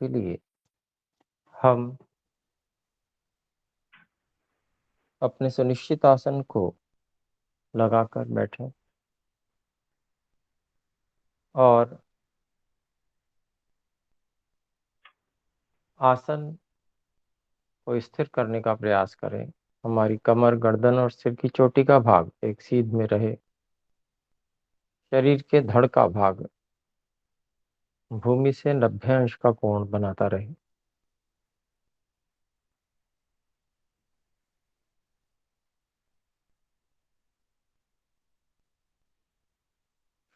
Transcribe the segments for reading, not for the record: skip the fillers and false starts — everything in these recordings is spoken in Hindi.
के लिए हम अपने सुनिश्चित आसन को लगाकर बैठें और आसन को स्थिर करने का प्रयास करें। हमारी कमर, गर्दन और सिर की चोटी का भाग एक सीध में रहे। शरीर के धड़ का भाग भूमि से 90 अंश का कोण बनाता रहे।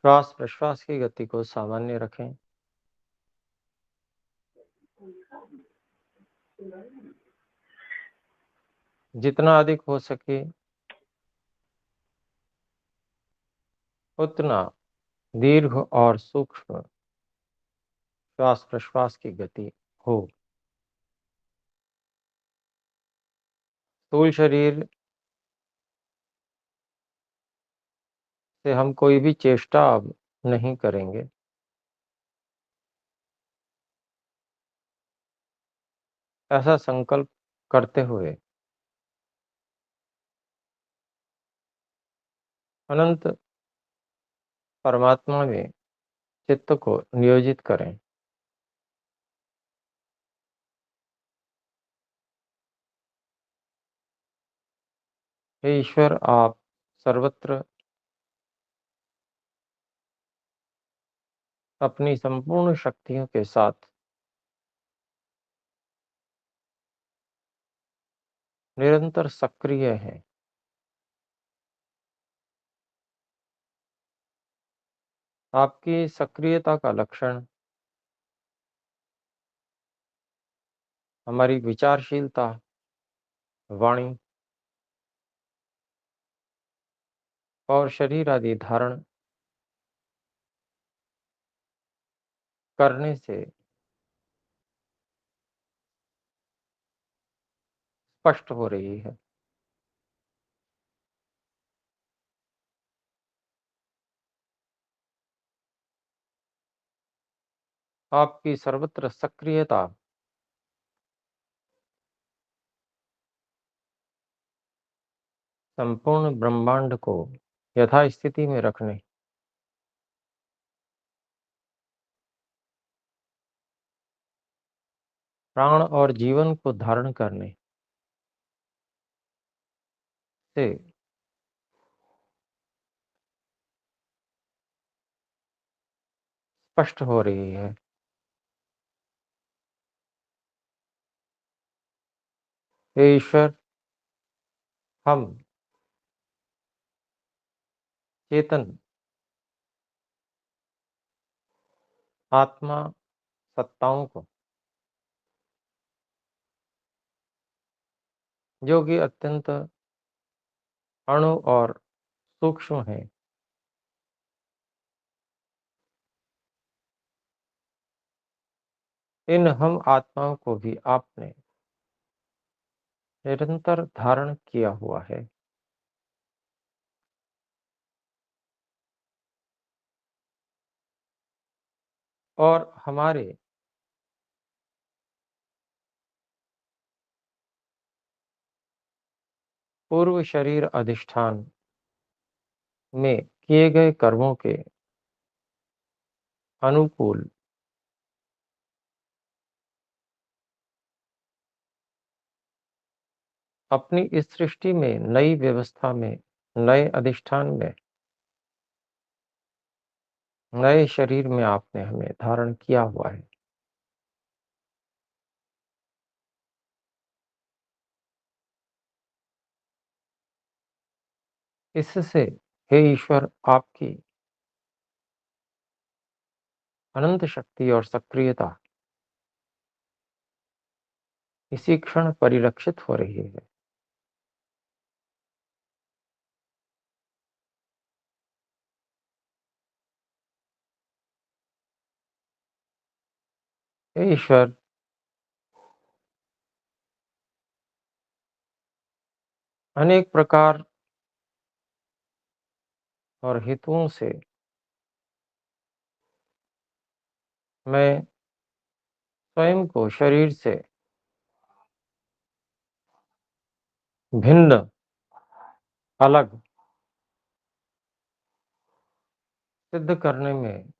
श्वास प्रश्वास की गति को सामान्य रखें। जितना अधिक हो सके उतना दीर्घ और सूक्ष्म श्वास प्रश्वास की गति हो। स्थूल शरीर से हम कोई भी चेष्टा अब नहीं करेंगे। ऐसा संकल्प करते हुए अनंत परमात्मा में चित्त को नियोजित करें। हे ईश्वर, आप सर्वत्र अपनी संपूर्ण शक्तियों के साथ निरंतर सक्रिय हैं। आपकी सक्रियता का लक्षण हमारी विचारशीलता, वाणी और शरीर आदि धारण करने से स्पष्ट हो रही है। आपकी सर्वत्र सक्रियता संपूर्ण ब्रह्मांड को यथास्थिति में रखने, प्राण और जीवन को धारण करने से स्पष्ट हो रही है। हे ईश्वर, हम चेतन आत्मा सत्ताओं को, जो कि अत्यंत अणु और सूक्ष्म है, इन हम आत्माओं को भी आपने निरंतर धारण किया हुआ है। और हमारे पूर्व शरीर अधिष्ठान में किए गए कर्मों के अनुकूल अपनी इस सृष्टि में, नई व्यवस्था में, नए अधिष्ठान में, नए शरीर में आपने हमें धारण किया हुआ है। इससे हे ईश्वर, आपकी अनंत शक्ति और सक्रियता इसी क्षण परिलक्षित हो रही है। हे ईश्वर, अनेक प्रकार और हेतुओं से मैं स्वयं को शरीर से भिन्न, अलग सिद्ध करने में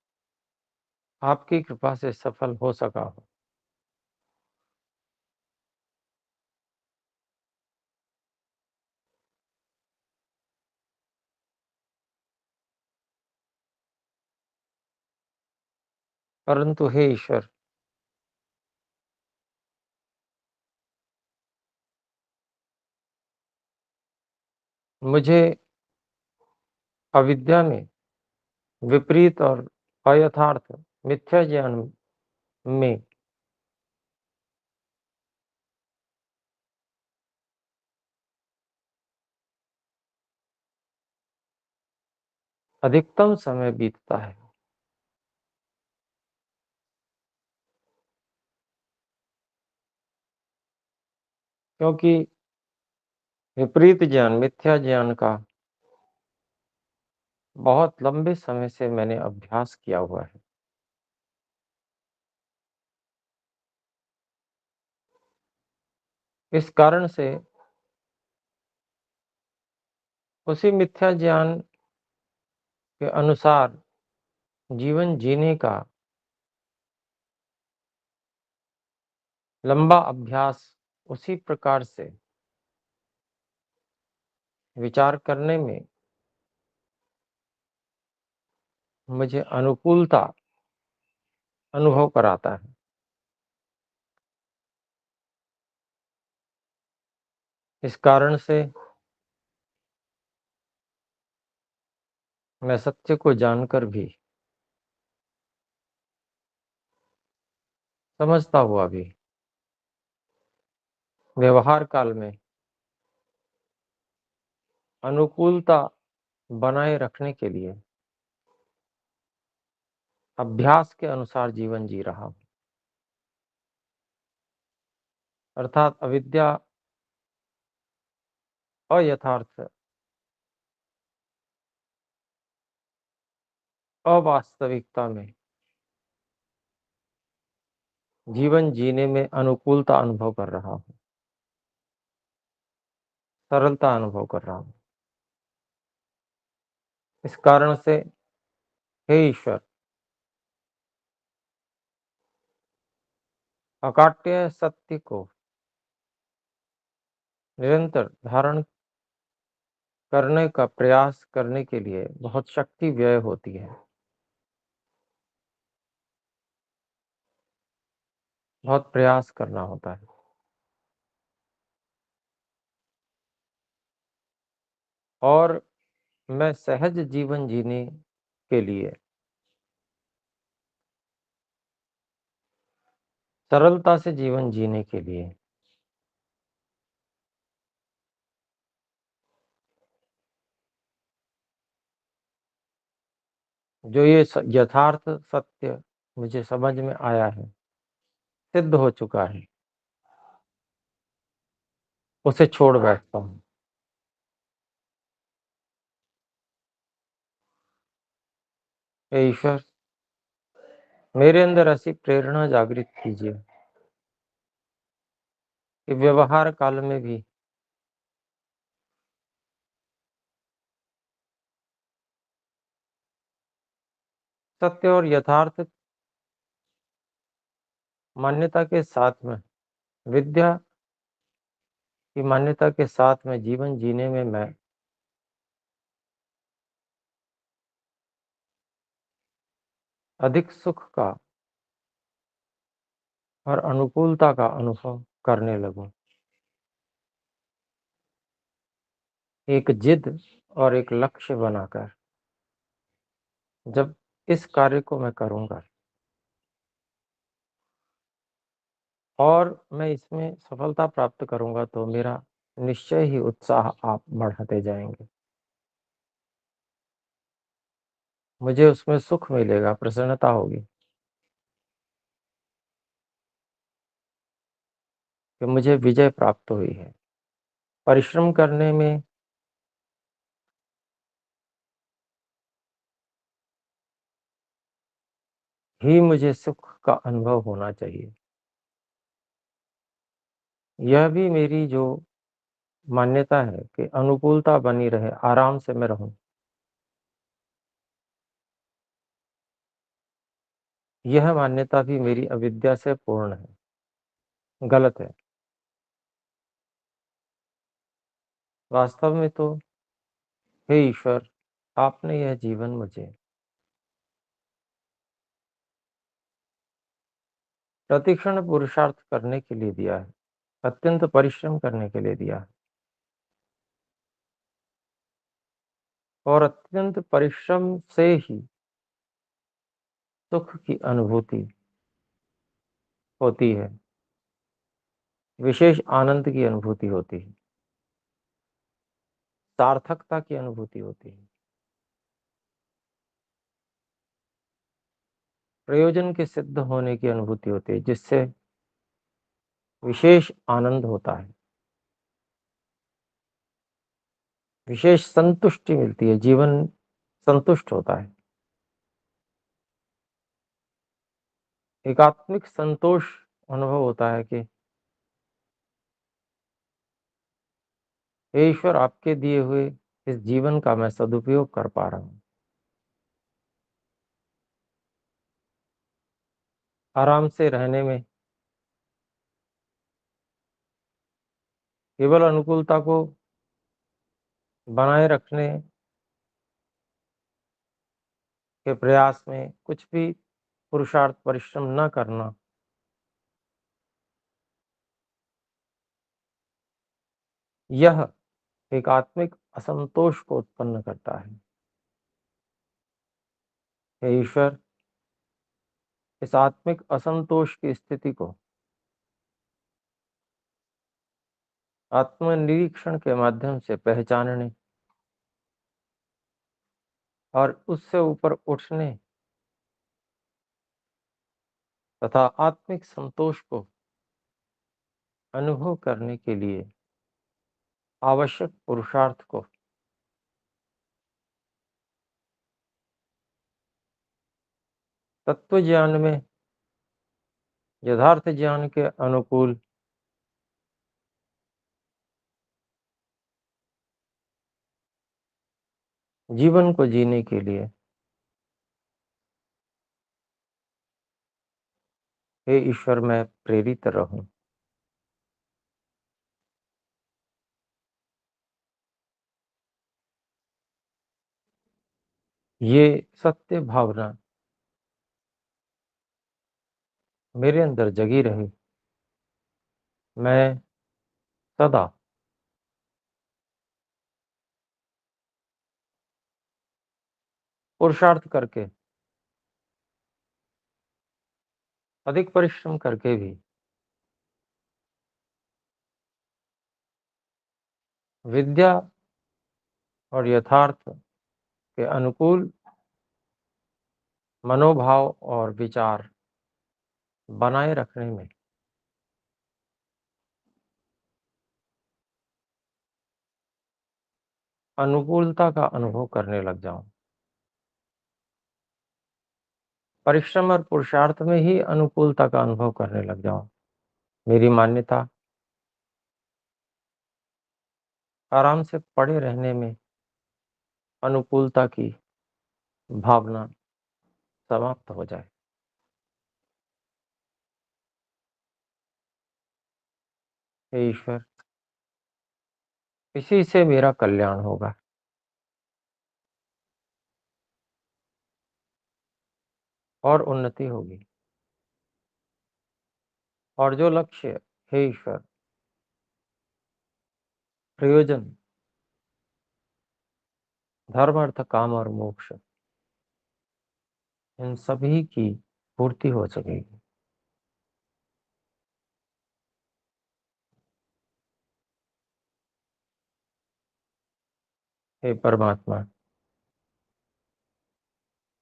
आपकी कृपा से सफल हो सका हूँ। परंतु हे ईश्वर, मुझे अविद्या में, विपरीत और अयथार्थ मिथ्या ज्ञान में अधिकतम समय बीतता है, क्योंकि विपरीत ज्ञान, मिथ्या ज्ञान का बहुत लंबे समय से मैंने अभ्यास किया हुआ है। इस कारण से उसी मिथ्या ज्ञान के अनुसार जीवन जीने का लंबा अभ्यास, उसी प्रकार से विचार करने में मुझे अनुकूलता अनुभव कराता है। इस कारण से मैं सत्य को जानकर भी, समझता हुआ भी, व्यवहार काल में अनुकूलता बनाए रखने के लिए अभ्यास के अनुसार जीवन जी रहा हूँ। अर्थात अविद्या, अयथार्थ, अवास्तविकता में जीवन जीने में अनुकूलता अनुभव कर रहा हूँ, सरलता अनुभव कर रहा हूँ। इस कारण से हे ईश्वर, अकाट्य सत्य को निरंतर धारण करने का प्रयास करने के लिए बहुत शक्ति व्यय होती है, बहुत प्रयास करना होता है। और मैं सहज जीवन जीने के लिए, सरलता से जीवन जीने के लिए जो ये यथार्थ सत्य मुझे समझ में आया है, सिद्ध हो चुका है, उसे छोड़ बैठता हूँ। हे ईश्वर, मेरे अंदर ऐसी प्रेरणा जागृत कीजिए कि व्यवहार काल में भी सत्य और यथार्थ मान्यता के साथ में, विद्या की मान्यता के साथ में जीवन जीने में मैं अधिक सुख का और अनुकूलता का अनुभव करने लगूं। एक जिद और एक लक्ष्य बनाकर जब इस कार्य को मैं करूंगा और मैं इसमें सफलता प्राप्त करूंगा, तो मेरा निश्चय ही उत्साह आप बढ़ाते जाएंगे। मुझे उसमें सुख मिलेगा, प्रसन्नता होगी कि मुझे विजय प्राप्त हुई है। परिश्रम करने में ही मुझे सुख का अनुभव होना चाहिए। यह भी मेरी जो मान्यता है कि अनुकूलता बनी रहे, आराम से मैं रहूं, यह मान्यता भी मेरी अविद्या से पूर्ण है, गलत है। वास्तव में तो हे ईश्वर, आपने यह जीवन मुझे प्रतिक्षण पुरुषार्थ करने के लिए दिया है, अत्यंत परिश्रम करने के लिए दिया है, और अत्यंत परिश्रम से ही सुख की अनुभूति होती है, विशेष आनंद की अनुभूति होती है, सार्थकता की अनुभूति होती है, प्रयोजन के सिद्ध होने की अनुभूति होती है, जिससे विशेष आनंद होता है, विशेष संतुष्टि मिलती है, जीवन संतुष्ट होता है, एकात्मिक संतोष अनुभव होता है कि हे ईश्वर, आपके दिए हुए इस जीवन का मैं सदुपयोग कर पा रहा हूँ। आराम से रहने में केवल अनुकूलता को बनाए रखने के प्रयास में कुछ भी पुरुषार्थ परिश्रम न करना, यह एक आत्मिक असंतोष को उत्पन्न करता है। हे ईश्वर, इस आत्मिक असंतोष की स्थिति को आत्मनिरीक्षण के माध्यम से पहचानने और उससे ऊपर उठने तथा आत्मिक संतोष को अनुभव करने के लिए आवश्यक पुरुषार्थ को तत्व ज्ञान में यथार्थ ज्ञान के अनुकूल जीवन को जीने के लिए हे ईश्वर, मैं प्रेरित रहूं। ये सत्य भावना मेरे अंदर जगी रहे। मैं सदा पुरुषार्थ करके, अधिक परिश्रम करके भी विद्या और यथार्थ के अनुकूल मनोभाव और विचार बनाए रखने में अनुकूलता का अनुभव करने लग जाऊं। परिश्रम और पुरुषार्थ में ही अनुकूलता का अनुभव करने लग जाऊं। मेरी मान्यता आराम से पड़े रहने में अनुकूलता की भावना समाप्त हो जाए। हे ईश्वर, इसी से मेरा कल्याण होगा और उन्नति होगी। और जो लक्ष्य, हे ईश्वर, प्रयोजन, धर्म, अर्थ, काम और मोक्ष, इन सभी की पूर्ति हो सकेगी। हे परमात्मा,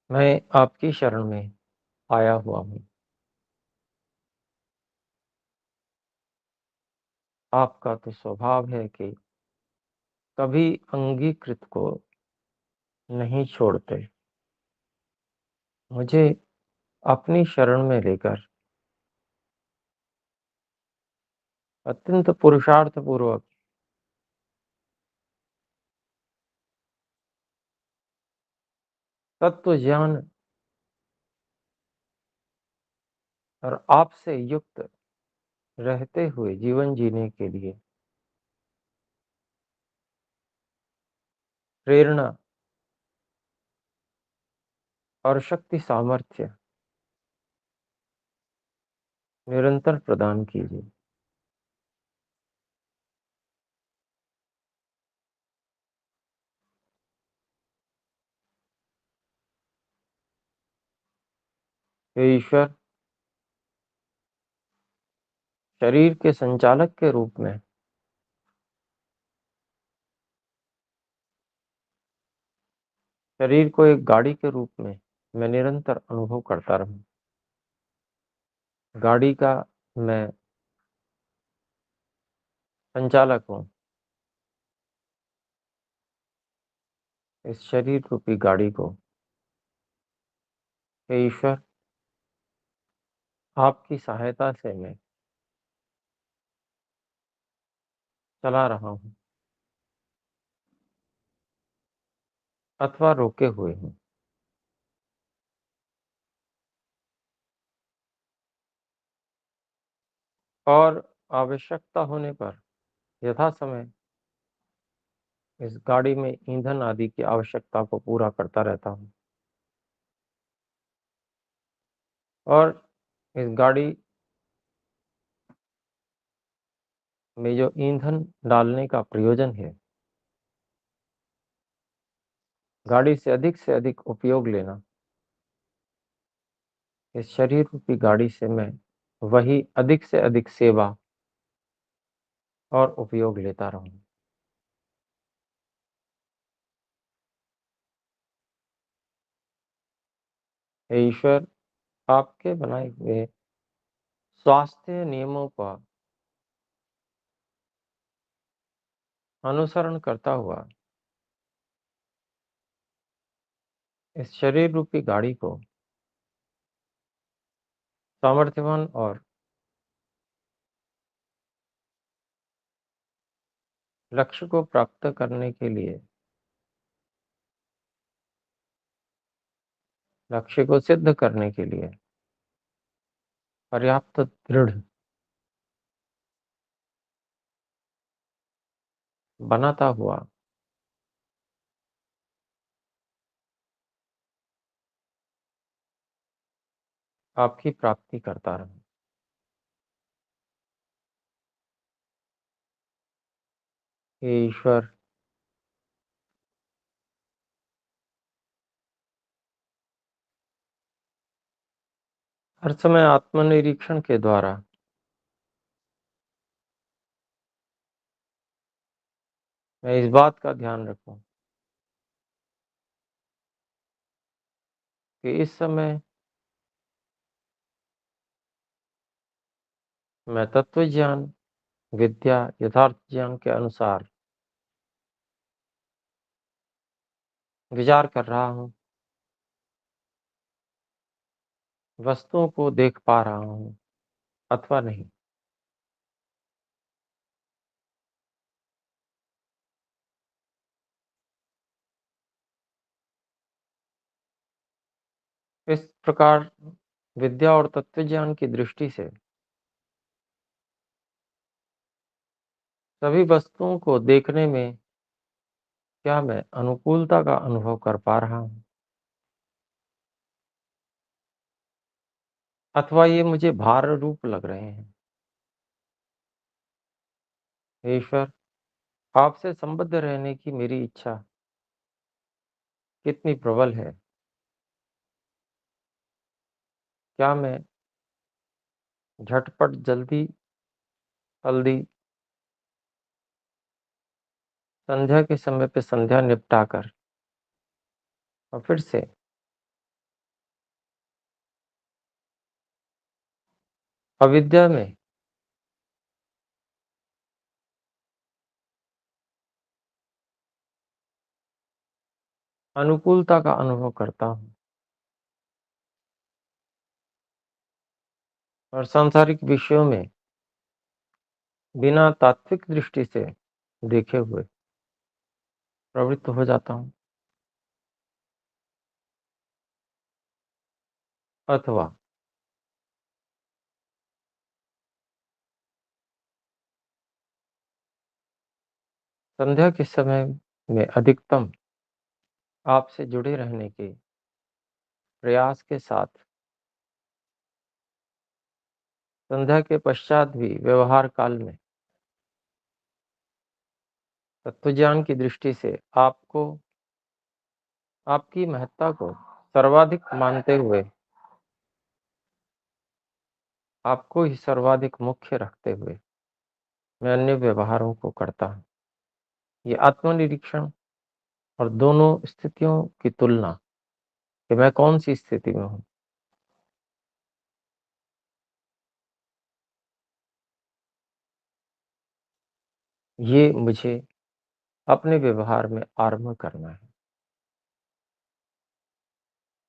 मैं आपकी शरण में आया हुआ हूँ। आपका तो स्वभाव है कि कभी अंगीकृत को नहीं छोड़ते। मुझे अपनी शरण में लेकर अत्यंत पुरुषार्थपूर्वक तत्व ज्ञान और आपसे युक्त रहते हुए जीवन जीने के लिए प्रेरणा और शक्ति सामर्थ्य निरंतर प्रदान कीजिए। हे ईश्वर, शरीर के संचालक के रूप में शरीर को एक गाड़ी के रूप में मैं निरंतर अनुभव करता रहूं। गाड़ी का मैं संचालक हूँ। इस शरीर रूपी गाड़ी को हे ईश्वर, आपकी सहायता से मैं चला रहा हूँ अथवा रोके हुए हूँ। और आवश्यकता होने पर यथा समय इस गाड़ी में ईंधन आदि की आवश्यकता को पूरा करता रहता हूँ। और इस गाड़ी में जो ईंधन डालने का प्रयोजन है, गाड़ी से अधिक उपयोग लेना, इस शरीर रूपी गाड़ी से मैं वही अधिक से अधिक सेवा और उपयोग लेता रहूं। हे ईश्वर, आपके बनाए हुए स्वास्थ्य नियमों का अनुसरण करता हुआ इस शरीर रूपी गाड़ी को सामर्थ्यवान और लक्ष्य को प्राप्त करने के लिए, लक्ष्य को सिद्ध करने के लिए पर्याप्त दृढ़ बनाता हुआ आपकी प्राप्ति करता रहूं। हे ईश्वर, हर समय आत्मनिरीक्षण के द्वारा मैं इस बात का ध्यान रखूं कि इस समय मैं तत्व ज्ञान, विद्या, यथार्थ ज्ञान के अनुसार विचार कर रहा हूँ, वस्तुओं को देख पा रहा हूँ अथवा नहीं। इस प्रकार विद्या और तत्व ज्ञान की दृष्टि से सभी वस्तुओं को देखने में क्या मैं अनुकूलता का अनुभव कर पा रहा हूँ अथवा ये मुझे भार रूप लग रहे हैं। हे ईश्वर, आपसे संबद्ध रहने की मेरी इच्छा कितनी प्रबल है। क्या मैं झटपट जल्दी हल्दी संध्या के समय पे संध्या निपटा कर और फिर से अविद्या में अनुकूलता का अनुभव करता हूँ और सांसारिक विषयों में बिना तात्विक दृष्टि से देखे हुए प्रवृत्त हो जाता हूँ, अथवा संध्या के समय में अधिकतम आपसे जुड़े रहने के प्रयास के साथ संध्या के पश्चात भी व्यवहार काल में तत्वज्ञान की दृष्टि से आपको आपकी महत्ता को सर्वाधिक मानते हुए, आपको ही सर्वाधिक मुख्य रखते हुए मैं अन्य व्यवहारों को करता हूँ। ये आत्मनिरीक्षण और दोनों स्थितियों की तुलना कि मैं कौन सी स्थिति में हूँ, ये मुझे अपने व्यवहार में आरंभ करना है,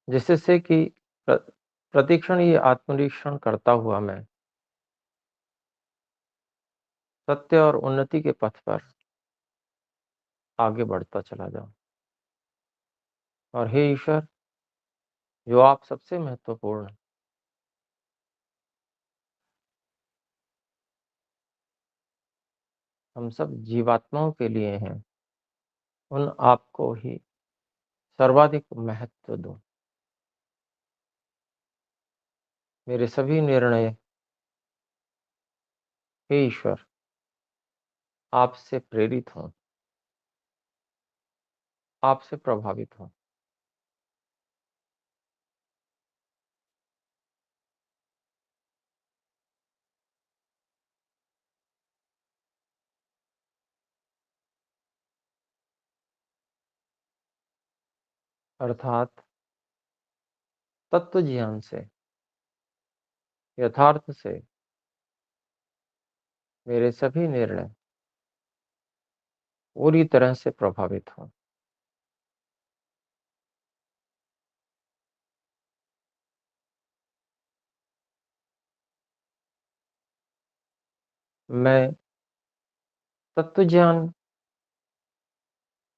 जिससे कि प्रतिक्षण ये आत्मनिरीक्षण करता हुआ मैं सत्य और उन्नति के पथ पर आगे बढ़ता चला जाऊं। और हे ईश्वर, जो आप सबसे महत्वपूर्ण हम सब जीवात्माओं के लिए हैं, उन आपको ही सर्वाधिक महत्व दो। मेरे सभी निर्णय हे ईश्वर आपसे प्रेरित हों, आपसे प्रभावित हों। अर्थात तत्व ज्ञान से, यथार्थ से मेरे सभी निर्णय पूरी तरह से प्रभावित हों। मैं तत्व ज्ञान,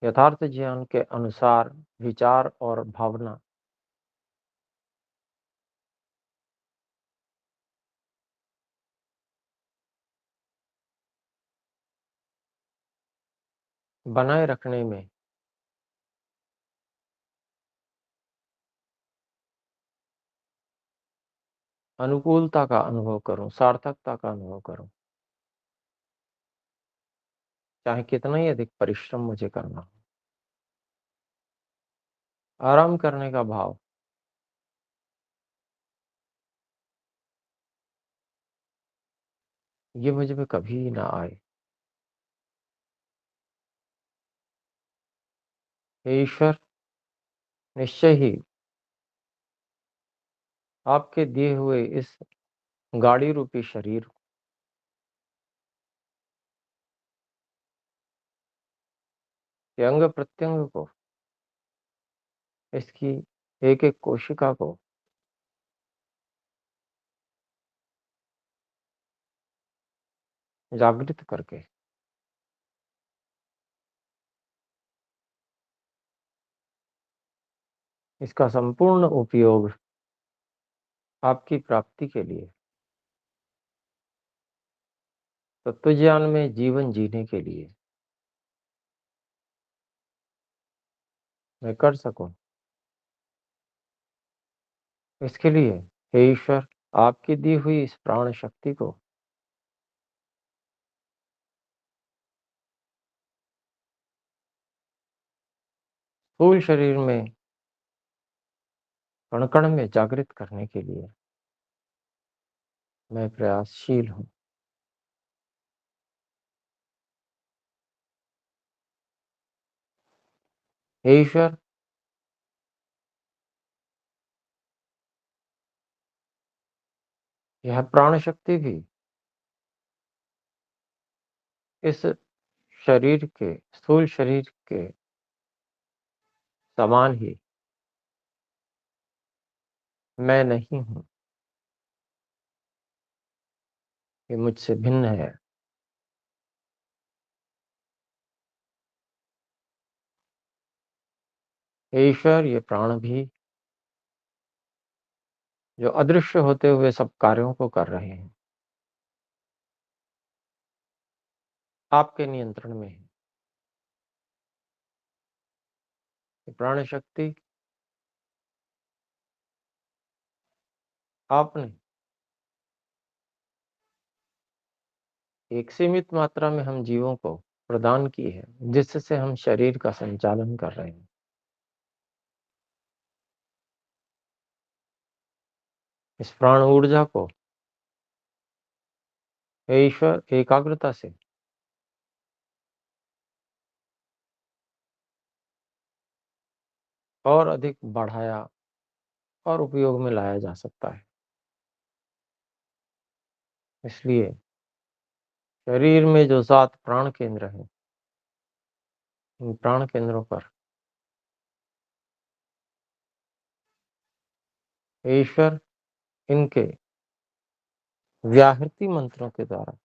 यथार्थ ज्ञान के अनुसार विचार और भावना बनाए रखने में अनुकूलता का अनुभव करूं, सार्थकता का अनुभव करूं, चाहे कितना ही अधिक परिश्रम मुझे करना हो। आराम करने का भाव ये मुझ में कभी ना आए। हे ईश्वर, निश्चय ही आपके दिए हुए इस गाड़ी रूपी शरीर के अंग प्रत्यंग को, इसकी एक एक कोशिका को जागृत करके इसका संपूर्ण उपयोग आपकी प्राप्ति के लिए, तत्वज्ञान में जीवन जीने के लिए मैं कर सकूं, इसके लिए हे ईश्वर आपकी दी हुई इस प्राण शक्ति को स्थूल शरीर में कण कण में जागृत करने के लिए मैं प्रयासशील हूँ। हे ईश्वर, यह प्राण शक्ति भी इस शरीर के, स्थूल शरीर के समान ही मैं नहीं हूँ, ये मुझसे भिन्न है। हे ईश्वर, ये प्राण भी जो अदृश्य होते हुए सब कार्यों को कर रहे हैं, आपके नियंत्रण में है। ये प्राण शक्ति आपने एक सीमित मात्रा में हम जीवों को प्रदान की है, जिससे हम शरीर का संचालन कर रहे हैं। इस प्राण ऊर्जा को हे ईश्वर एकाग्रता से और अधिक बढ़ाया और उपयोग में लाया जा सकता है। इसलिए शरीर में जो 7 प्राण केंद्र हैं, इन प्राण केंद्रों पर हे ईश्वर इनके व्याहृति मंत्रों के द्वारा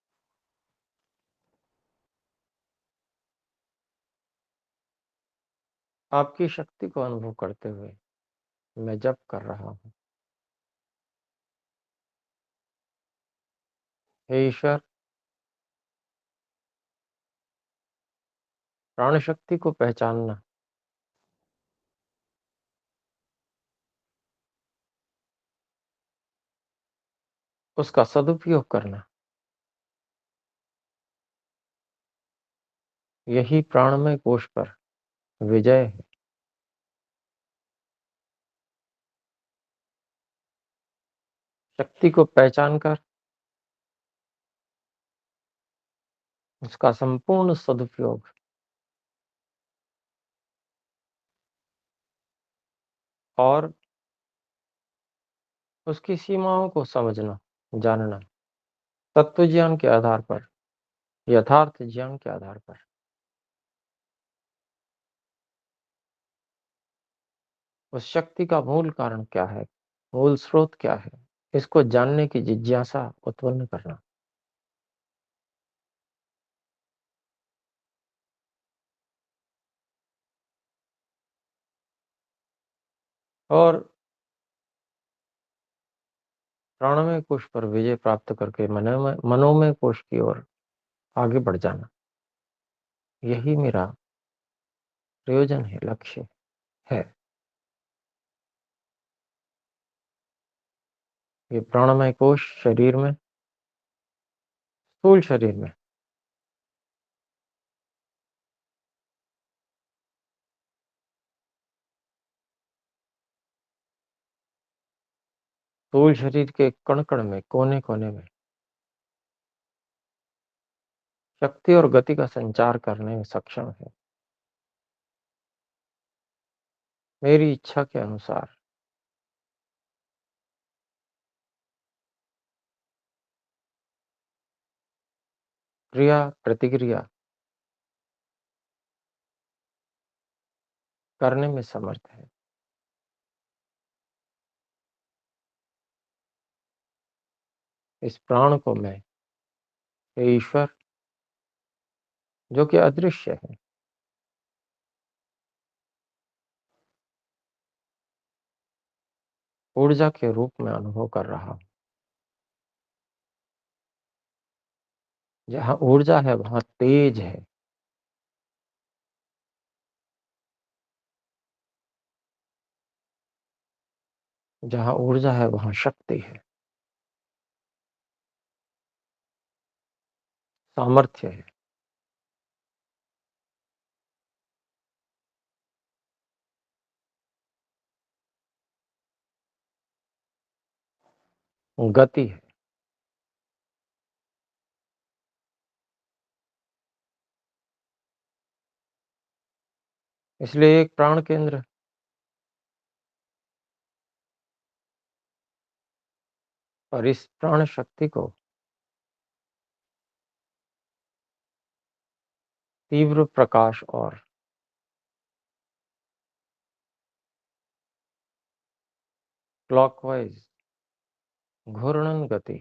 आपकी शक्ति को अनुभव करते हुए मैं जप कर रहा हूँ। हे ईश्वर, प्राण शक्ति को पहचानना, उसका सदुपयोग करना, यही प्राणमय कोश पर विजय है। शक्ति को पहचान कर उसका संपूर्ण सदुपयोग और उसकी सीमाओं को समझना, जानना, तत्व ज्ञान के आधार पर, यथार्थ ज्ञान के आधार पर, उस शक्ति का मूल कारण क्या है, मूल स्रोत क्या है, इसको जानने की जिज्ञासा उत्पन्न करना। और प्राणमय कोश पर विजय प्राप्त करके मनोमय कोश की ओर आगे बढ़ जाना, यही मेरा प्रयोजन है, लक्ष्य है। ये प्राणमय कोश शरीर में, स्थूल शरीर में स्थूल शरीर के कण कण में, कोने कोने में शक्ति और गति का संचार करने में सक्षम है। मेरी इच्छा के अनुसार क्रिया प्रतिक्रिया करने में समर्थ है। इस प्राण को मैं हे ईश्वर, जो कि अदृश्य है, ऊर्जा के रूप में अनुभव कर रहा हूँ। जहाँ ऊर्जा है वहाँ तेज है, जहाँ ऊर्जा है वहाँ शक्ति है, सामर्थ्य है, गति है। इसलिए एक प्राण केंद्र और इस प्राण शक्ति को तीव्र प्रकाश और क्लॉकवाइज घूर्णन गति,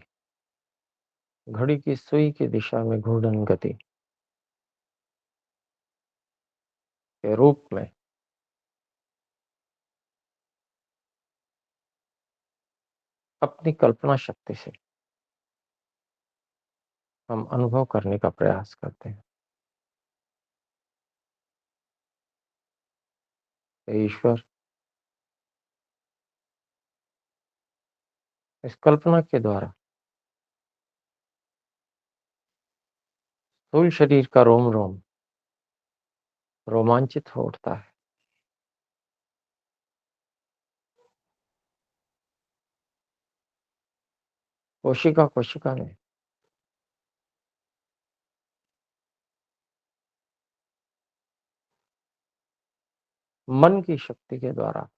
घड़ी की सुई की दिशा में घूर्णन गति के रूप में अपनी कल्पना शक्ति से हम अनुभव करने का प्रयास करते हैं। हे ईश्वर, इस कल्पना के द्वारा स्थूल शरीर का रोम रोम रोमांचित हो उठता है। कोशिका कोशिका में मन की शक्ति के द्वारा,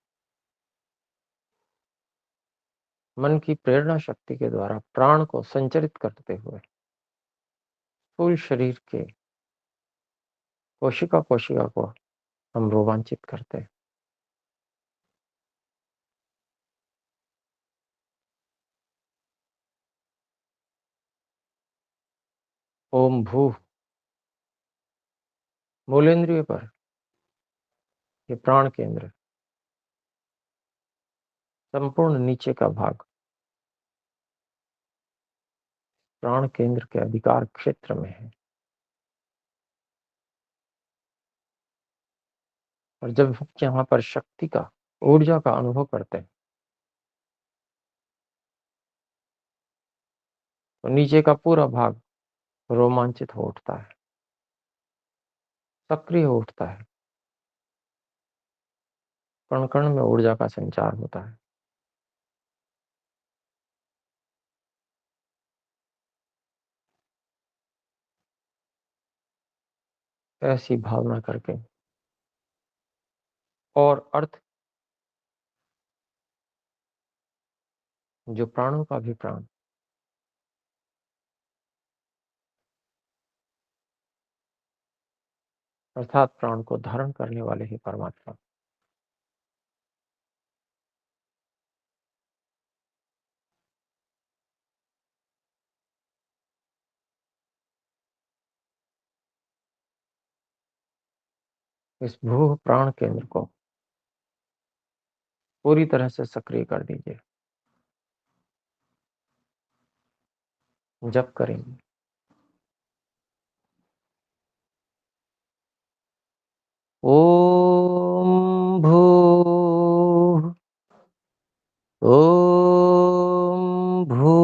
मन की प्रेरणा शक्ति के द्वारा प्राण को संचरित करते हुए स्थूल शरीर के कोशिका कोशिका को हम रोमांचित करते हैं। ओम भू मूलेंद्रिय पर ये प्राण केंद्र संपूर्ण नीचे का भाग प्राण केंद्र के अधिकार क्षेत्र में है। और जब हम यहाँ पर शक्ति का, ऊर्जा का अनुभव करते हैं तो नीचे का पूरा भाग रोमांचित हो उठता है, सक्रिय हो उठता है। कण कण में ऊर्जा का संचार होता है। ऐसी भावना करके और अर्थ, जो प्राणों का भी प्राण, अर्थात प्राण को धारण करने वाले ही परमात्मा, इस भू प्राण केंद्र को पूरी तरह से सक्रिय कर दीजिए। जप करेंगे। ओम भू ओम भू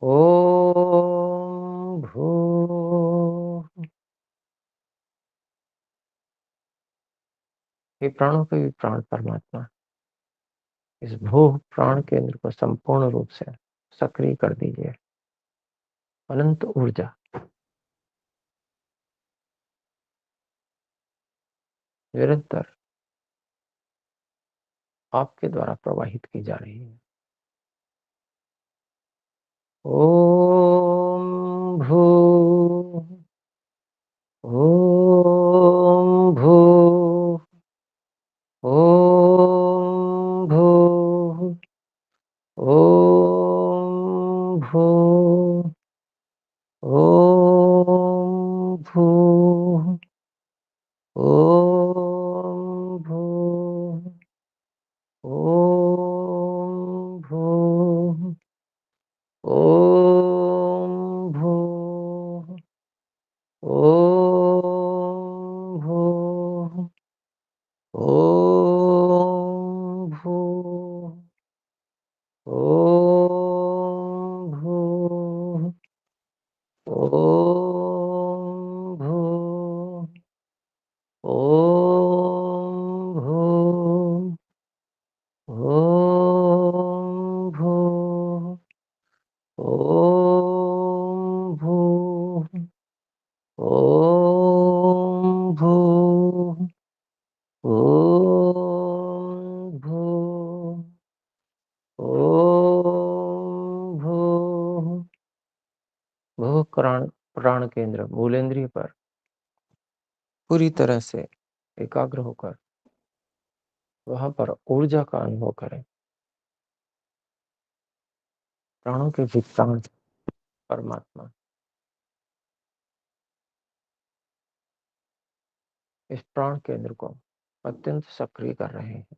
ओम भू। ये प्राणों के भी प्राण परमात्मा इस भू प्राण केंद्र को संपूर्ण रूप से सक्रिय कर दीजिए। अनंत ऊर्जा निरंतर आपके द्वारा प्रवाहित की जा रही है। ओम भू ओम भू ओम भू ओम भू ओम भू ओम भू ओम भू ओम भू ओम भू ओम भू ओम भू ओम भू ओम भू ओम भू ओम भू ओम भू ओम भू ओम भू। भू प्राण प्राण केंद्र मूलेंद्रिय पर पूरी तरह से एकाग्र होकर वहां पर ऊर्जा का अनुभव करें। प्राणों के भी प्राण परमात्मा इस प्राण केंद्र को अत्यंत सक्रिय कर रहे हैं।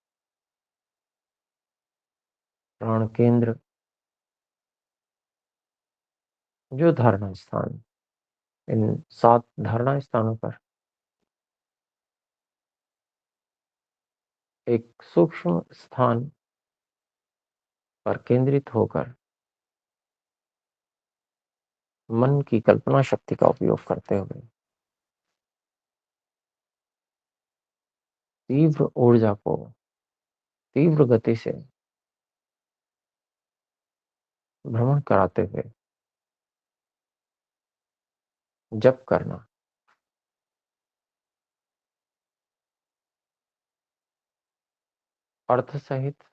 प्राण केंद्र जो धारणा स्थान, इन 7 धारणा स्थानों पर एक सूक्ष्म स्थान पर केंद्रित होकर मन की कल्पना शक्ति का उपयोग करते हुए तीव्र ऊर्जा को तीव्र गति से भ्रमण कराते हुए जप करना, अर्थ सहित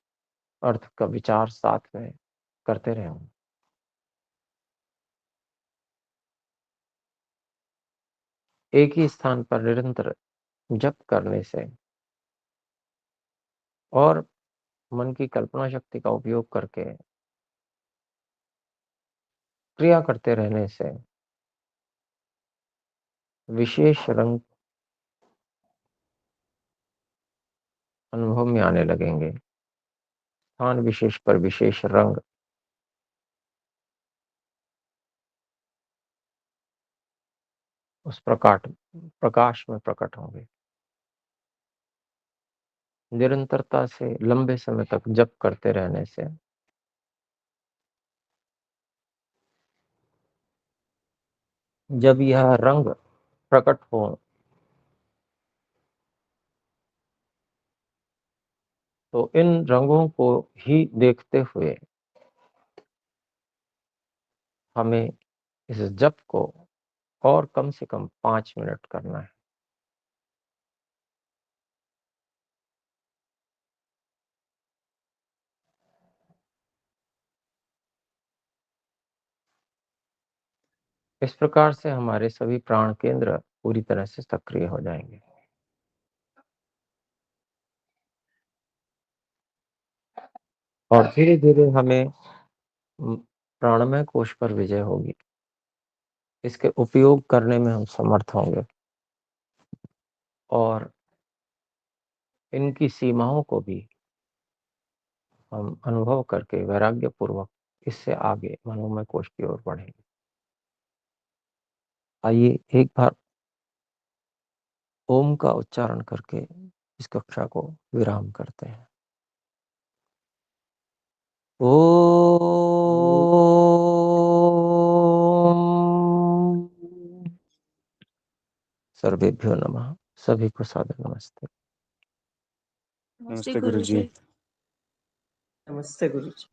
अर्थ का विचार साथ में करते रहे। एक ही स्थान पर निरंतर जप करने से और मन की कल्पना शक्ति का उपयोग करके क्रिया करते रहने से विशेष रंग अनुभव में आने लगेंगे। स्थान विशेष पर विशेष रंग उस प्रकाश में प्रकट होंगे। निरंतरता से लंबे समय तक जप करते रहने से जब यह रंग प्रकट हो तो इन रंगों को ही देखते हुए हमें इस जप को और कम से कम 5 मिनट करना है। इस प्रकार से हमारे सभी प्राण केंद्र पूरी तरह से सक्रिय हो जाएंगे। और धीरे धीरे हमें प्राणमय कोश पर विजय होगी। इसके उपयोग करने में हम समर्थ होंगे और इनकी सीमाओं को भी हम अनुभव करके वैराग्य पूर्वक इससे आगे मनोमय कोश की ओर बढ़ेंगे। आइए एक बार ओम का उच्चारण करके इस कक्षा को विराम करते हैं। ओम। सर्वेभ्यो नमः। सभी को सादर नमस्ते। नमस्ते गुरुजी। नमस्ते गुरुजी।